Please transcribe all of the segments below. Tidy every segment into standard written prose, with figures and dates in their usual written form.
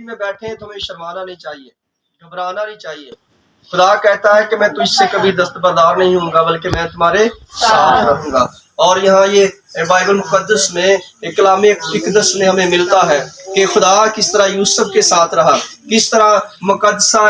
میں بیٹھے ہیں تو ہمیں شرمانا نہیں چاہیے، گھبرانا نہیں چاہیے۔ خدا کہتا ہے کہ میں تجھ سے کبھی دستبردار نہیں ہوں گا بلکہ میں تمہارے ساتھ رہوں گا۔ اور یہاں یہ بائبل مقدس میں کلام اقدس میں ہمیں ملتا ہے کہ خدا کس طرح یوسف کے ساتھ رہا، کس طرح مقدسہ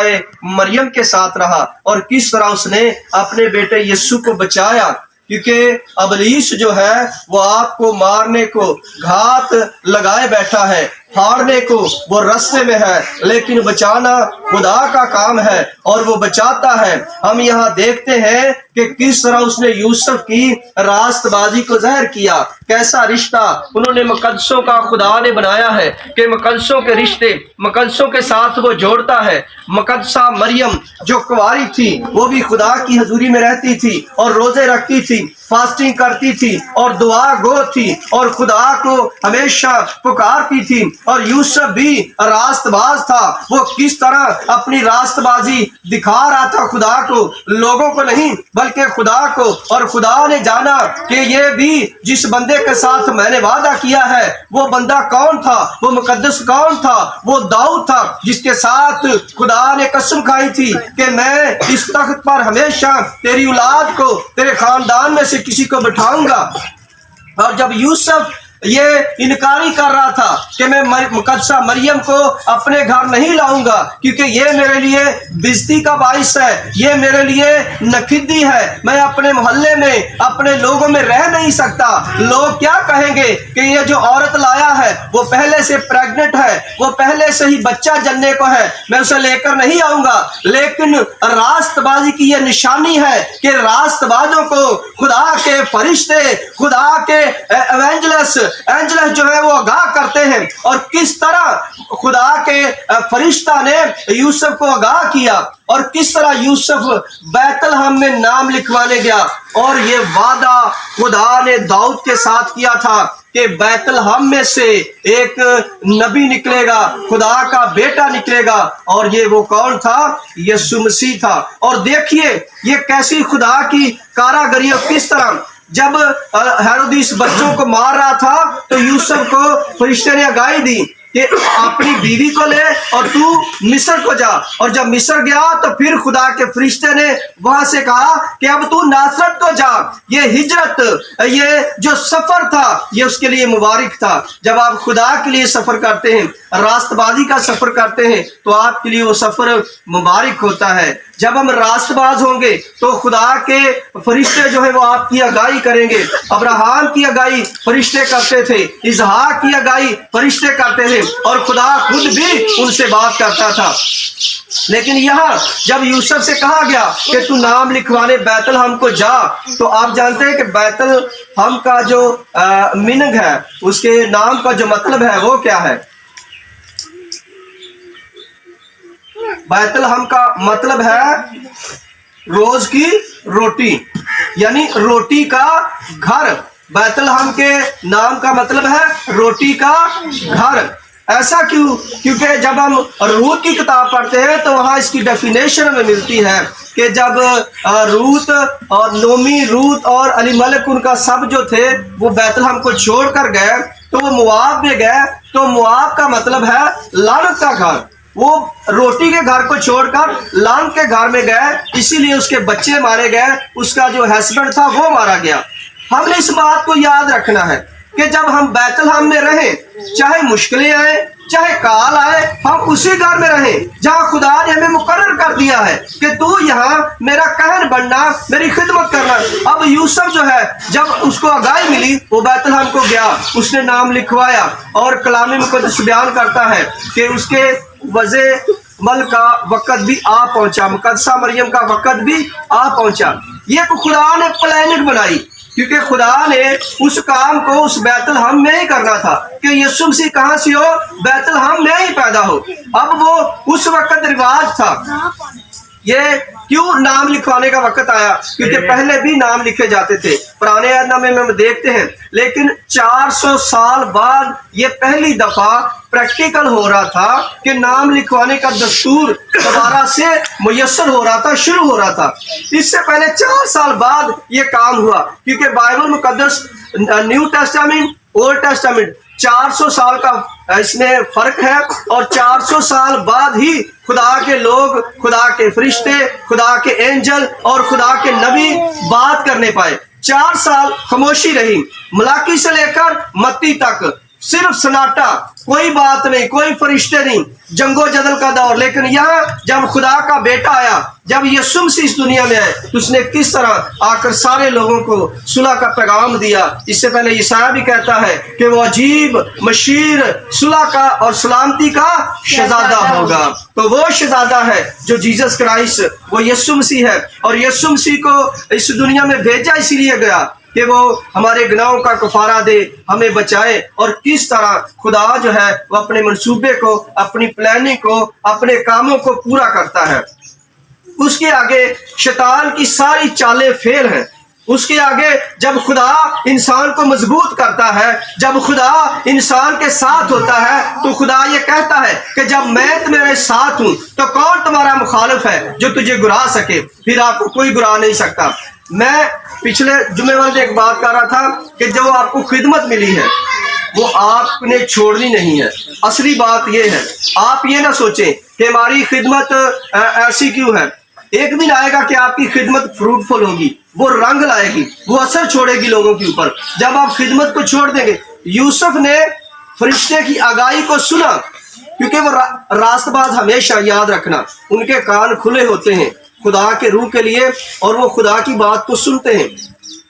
مریم کے ساتھ رہا، اور کس طرح اس نے اپنے بیٹے یسوع کو بچایا، کیونکہ ابلیس جو ہے وہ آپ کو مارنے کو گھات لگائے بیٹھا ہے، پھاڑنے کو وہ رستے میں ہے، لیکن بچانا خدا کا کام ہے اور وہ بچاتا ہے۔ ہم یہاں دیکھتے ہیں کہ کس طرح اس نے یوسف کی راست بازی کو ظاہر کیا، کیسا رشتہ انہوں نے مقدسوں کا خدا نے بنایا ہے کہ مقدسوں کے رشتے مقدسوں کے ساتھ وہ جوڑتا ہے۔ مقدسہ مریم جو کنواری تھی وہ بھی خدا کی حضوری میں رہتی تھی اور روزے رکھتی تھی، فاسٹنگ کرتی تھی اور دعا گو تھی اور خدا کو ہمیشہ پکارتی تھی۔ اور یوسف بھی راست باز تھا، وہ کس طرح اپنی راست بازی دکھا رہا تھا خدا کو، لوگوں کو نہیں بلکہ خدا کو۔ اور خدا نے جانا کہ یہ بھی جس بندے کے ساتھ میں نے وعدہ کیا ہے وہ بندہ کون تھا، وہ مقدس کون تھا، وہ داؤد تھا جس کے ساتھ خدا نے قسم کھائی تھی کہ میں اس تخت پر ہمیشہ تیری اولاد کو، تیرے خاندان میں سے کسی کو بٹھاؤں گا۔ اور جب یوسف یہ انکاری کر رہا تھا کہ میں مقدسہ مریم کو اپنے گھر نہیں لاؤں گا کیونکہ یہ میرے لیے بےزتی کا باعث ہے، یہ میرے لیے نکھدی ہے، میں اپنے محلے میں اپنے لوگوں میں رہ نہیں سکتا، لوگ کیا کہیں گے کہ یہ جو عورت لایا ہے وہ پہلے سے پریگننٹ ہے، وہ پہلے سے ہی بچہ جننے کو ہے، میں اسے لے کر نہیں آؤں گا۔ لیکن راست بازی کی یہ نشانی ہے کہ راست بازوں کو خدا کے فرشتے، خدا کے ایونجلس جو ہے وہ آگاہ کرتے ہیں۔ اور کس طرح خدا کے فرشتہ نے یوسف کو آگاہ کیا اور کس طرح یوسف بیت الحم میں نام لکھوانے گیا۔ اور یہ وعدہ خدا نے داؤد کے ساتھ کیا تھا کہ بیت الحم میں سے ایک نبی نکلے گا، خدا کا بیٹا نکلے گا، اور یہ وہ کون تھا؟ یسوع مسیح تھا۔ اور دیکھیے یہ کیسی خدا کی کاراگری، کس طرح جب ہیرودیس بچوں کو مار رہا تھا تو یوسف کو فرشتے نے آگاہی دی کہ اپنی بیوی کو لے اور تو مصر کو جا۔ اور جب مصر گیا تو پھر خدا کے فرشتے نے وہاں سے کہا کہ اب تو ناصرت کو جا۔ یہ ہجرت، یہ جو سفر تھا یہ اس کے لیے مبارک تھا۔ جب آپ خدا کے لیے سفر کرتے ہیں، راست بازی کا سفر کرتے ہیں تو آپ کے لیے وہ سفر مبارک ہوتا ہے۔ جب ہم راست باز ہوں گے تو خدا کے فرشتے جو ہے وہ آپ کی آگاہی کریں گے۔ ابراہیم کی آگاہی فرشتے کرتے تھے، اسحاق کی آگاہی فرشتے کرتے تھے، اور خدا خود بھی ان سے بات کرتا تھا۔ لیکن یہاں جب یوسف سے کہا گیا کہ تو نام لکھوانے بیت الحم کو جا، تو آپ جانتے ہیں کہ بیت الحم کا جو میننگ ہے، اس کے نام کا جو مطلب ہے وہ کیا ہے؟ بیت الحم کا مطلب ہے روز کی روٹی، یعنی روٹی کا گھر۔ بیت الحم کے نام کا مطلب ہے روٹی کا گھر۔ ایسا کیوں؟ کیونکہ جب ہم روت کی کتاب پڑھتے ہیں تو وہاں اس کی ڈیفینیشن ہمیں ملتی ہے کہ جب روت اور نومی، روت اور علی ملک ان کا سب جو تھے وہ بیت الحم کو چھوڑ کر گئے تو وہ مواب میں گئے، تو مواب کا مطلب ہے لعنت کا گھر۔ وہ روٹی کے گھر کو چھوڑ کر لعنت کے گھر میں گئے، اسی لیے اس کے بچے مارے گئے، اس کا جو ہسبینڈ تھا وہ مارا گیا۔ ہم نے اس بات کو یاد رکھنا ہے کہ جب ہم بیت الحم میں رہیں، چاہے مشکلیں آئیں، چاہے کال آئے، ہم اسی گھر میں رہیں جہاں خدا نے ہمیں مقرر کر دیا ہے کہ تو یہاں میرا کہن بننا، میری خدمت کرنا۔ اب یوسف جو ہے جب اس کو آگاہی ملی وہ بیت الحم کو گیا، اس نے نام لکھوایا، اور کلام مقدس بیان کرتا ہے کہ اس کے وضع مل کا وقت بھی آ پہنچا، مقدسہ مریم کا وقت بھی آ پہنچا۔ یہ خدا نے پلاننگ بنائی کیونکہ خدا نے اس کام کو اس بیت الحم میں ہی کرنا تھا کہ یسوع مسیح کہاں سے ہو؟ بیت الحم میں ہی پیدا ہو۔ اب وہ اس وقت رواج تھا۔ یہ کیوں نام لکھوانے کا وقت آیا؟ کیونکہ پہلے بھی نام لکھے جاتے تھے، پرانے عہد نامے میں ہم دیکھتے ہیں، لیکن 400 سال بعد یہ پہلی دفعہ پریکٹیکل ہو رہا تھا کہ نام لکھوانے کا دستور دوبارہ سے میسر ہو رہا تھا، شروع ہو رہا تھا۔ اس سے پہلے 4 سال بعد یہ کام ہوا، کیونکہ بائبل مقدس نیو ٹیسٹامنٹ، اولڈ ٹیسٹامنٹ 400 سال کا اس میں فرق ہے، اور 400 سال بعد ہی خدا کے لوگ، خدا کے فرشتے، خدا کے اینجل اور خدا کے نبی بات کرنے پائے۔ 4 سال خاموشی رہی، ملاکی سے لے کر متی تک صرف سناٹا، کوئی بات نہیں، کوئی فرشتے نہیں، جنگ و جدل کا دور۔ لیکن یہاں جب خدا کا بیٹا آیا، جب یسوع مسیح اس دنیا میں آئے، تو اس نے کس طرح آ کر سارے لوگوں کو صلح کا پیغام دیا۔ اس سے پہلے یسایہ بھی کہتا ہے کہ وہ عجیب، مشیر، صلح کا اور سلامتی کا شہزادہ ہوگا۔ تو وہ شہزادہ ہے جو جیسس کرائسٹ، وہ یسوع مسیح ہے، اور یسوع مسیح کو اس دنیا میں بھیجا اسی لیے گیا کہ وہ ہمارے گناہوں کا کفارہ دے، ہمیں بچائے، اور کس طرح خدا جو ہے وہ اپنے منصوبے کو، اپنی پلاننگ کو، اپنے کاموں کو پورا کرتا ہے۔ اس کے آگے شیطان کی ساری چالیں فیل ہیں۔ اس کے آگے جب خدا انسان کو مضبوط کرتا ہے، جب خدا انسان کے ساتھ ہوتا ہے، تو خدا یہ کہتا ہے کہ جب میں تمہارے ساتھ ہوں تو کون تمہارا مخالف ہے جو تجھے گرا سکے؟ پھر آپ کو کوئی گرا نہیں سکتا۔ میں پچھلے جمعے والے ایک بات کر رہا تھا کہ جو آپ کو خدمت ملی ہے وہ آپ نے چھوڑنی نہیں ہے۔ اصلی بات یہ ہے، آپ یہ نہ سوچیں کہ ہماری خدمت ایسی کیوں ہے۔ ایک دن آئے گا کہ آپ کی خدمت فروٹفل ہوگی، وہ رنگ لائے گی، وہ اثر چھوڑے گی لوگوں کے اوپر۔ جب آپ خدمت کو چھوڑ دیں گے، یوسف نے فرشتے کی آگاہی کو سنا، کیونکہ وہ راست باز، ہمیشہ یاد رکھنا ان کے کان کھلے ہوتے ہیں خدا کے روح کے لیے، اور وہ خدا کی بات کو سنتے ہیں۔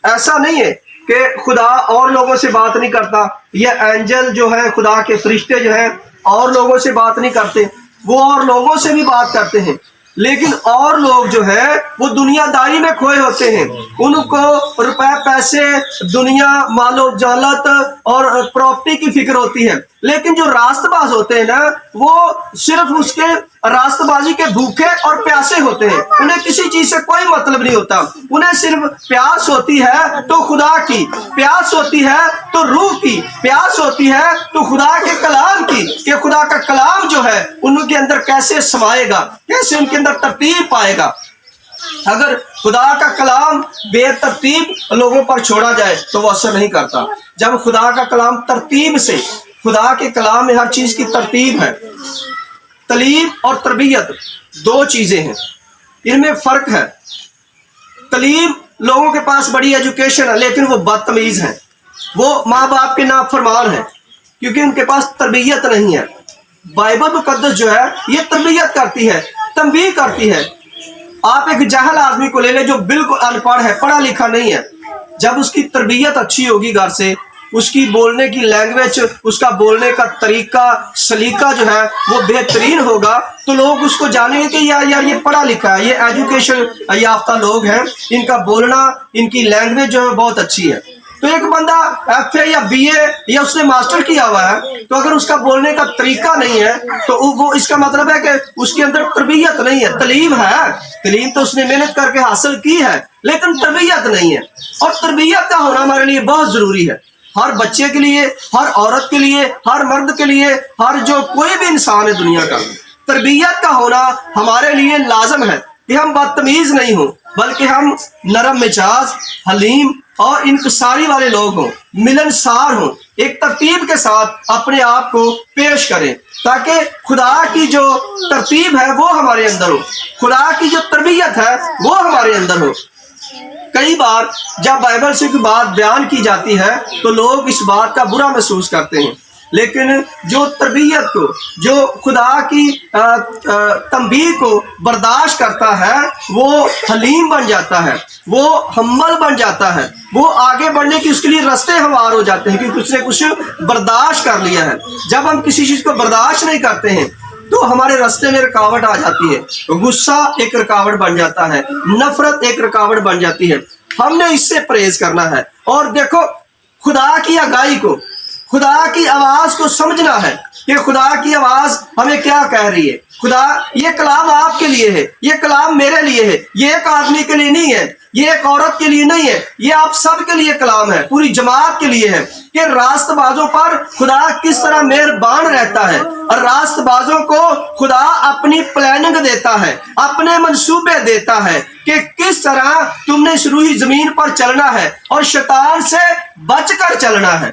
ایسا نہیں ہے کہ خدا اور لوگوں سے بات نہیں کرتا، یہ اینجل جو ہے، خدا کے فرشتے جو ہیں، اور لوگوں سے بات نہیں کرتے، وہ اور لوگوں سے بھی بات کرتے ہیں۔ لیکن اور لوگ جو ہے وہ دنیا داری میں کھوئے ہوتے ہیں، ان کو روپے پیسے، دنیا، مال و جالت اور پراپرٹی کی فکر ہوتی ہے۔ لیکن جو راست باز ہوتے ہیں نا، وہ صرف اس کے راست بازی کے بھوکے اور پیاسے ہوتے ہیں، انہیں کسی چیز سے کوئی مطلب نہیں ہوتا۔ انہیں صرف پیاس ہوتی ہے تو خدا کی، پیاس ہوتی ہے تو روح کی، پیاس ہوتی ہے تو خدا کے کلام کی، کہ خدا کا کلام جو ہے ان کے اندر کیسے سمائے گا، کیسے ان کے اندر ترتیب پائے گا۔ اگر خدا کا کلام بے ترتیب لوگوں پر چھوڑا جائے تو وہ اثر نہیں کرتا۔ جب خدا کا کلام ترتیب سے، خدا کے کلام میں ہر چیز کی ترتیب ہے۔ تعلیم اور تربیت دو چیزیں ہیں، ان میں فرق ہے۔ تعلیم، لوگوں کے پاس بڑی ایجوکیشن ہے لیکن وہ بدتمیز ہیں، وہ ماں باپ کے نافرمان ہیں، کیونکہ ان کے پاس تربیت نہیں ہے۔ بائبل مقدس جو ہے یہ تربیت کرتی ہے، تنبیہ کرتی ہے۔ آپ ایک جاہل آدمی کو لے لیں جو بالکل ان پڑھ ہے، پڑھا لکھا نہیں ہے، جب اس کی تربیت اچھی ہوگی گھر سے، اس کی بولنے کی لینگویج، اس کا بولنے کا طریقہ، سلیقہ جو ہے وہ بہترین ہوگا، تو لوگ اس کو جانیں گے کہ یار یہ پڑھا لکھا ہے، یہ ایجوکیشن یافتہ لوگ ہیں، ان کا بولنا، ان کی لینگویج جو ہے بہت اچھی ہے۔ تو ایک بندہ ایف اے یا بی اے یا اس نے ماسٹر کیا ہوا ہے، تو اگر اس کا بولنے کا طریقہ نہیں ہے تو وہ اس کا مطلب ہے کہ اس کے اندر تربیت نہیں ہے۔ تعلیم ہے، تعلیم تو اس نے محنت کر کے حاصل کی ہے، لیکن تربیت نہیں ہے، اور تربیت کا ہونا ہمارے لیے بہت ضروری ہے، ہر بچے کے لیے، ہر عورت کے لیے، ہر مرد کے لیے، ہر جو کوئی بھی انسان ہے دنیا کا، تربیت کا ہونا ہمارے لیے لازم ہے کہ ہم بدتمیز نہیں ہوں، بلکہ ہم نرم مزاج، حلیم اور انکساری والے لوگ ہوں، ملنسار ہوں، ایک ترتیب کے ساتھ اپنے آپ کو پیش کریں، تاکہ خدا کی جو ترتیب ہے وہ ہمارے اندر ہو، خدا کی جو تربیت ہے وہ ہمارے اندر ہو۔ کئی بار جب بائبل سے کوئی بات بیان کی جاتی ہے تو لوگ اس بات کا برا محسوس کرتے ہیں، لیکن جو تربیت کو، جو خدا کی تنبیہ کو برداشت کرتا ہے وہ حلیم بن جاتا ہے، وہ حمل بن جاتا ہے، وہ آگے بڑھنے کی اس کے لیے راستے ہموار ہو جاتے ہیں، کیونکہ اس نے کچھ برداشت کر لیا ہے۔ جب ہم کسی چیز کو برداشت نہیں کرتے ہیں تو ہمارے راستے میں رکاوٹ آ جاتی ہے، غصہ ایک رکاوٹ بن جاتا ہے، نفرت ایک رکاوٹ بن جاتی ہے۔ ہم نے اس سے پرہیز کرنا ہے، اور دیکھو خدا کی آگاہی کو، خدا کی آواز کو سمجھنا ہے کہ خدا کی آواز ہمیں کیا کہہ رہی ہے۔ خدا، یہ کلام آپ کے لیے ہے، یہ کلام میرے لیے ہے، یہ ایک آدمی کے لیے نہیں ہے، یہ ایک عورت کے لیے نہیں ہے، یہ آپ سب کے لیے کلام ہے، پوری جماعت کے لیے ہے، کہ راست بازوں پر خدا کس طرح مہربان رہتا ہے، اور راست بازوں کو خدا اپنی پلاننگ دیتا ہے، اپنے منصوبے دیتا ہے کہ کس طرح تم نے اس روحی زمین پر چلنا ہے اور شیطان سے بچ کر چلنا ہے۔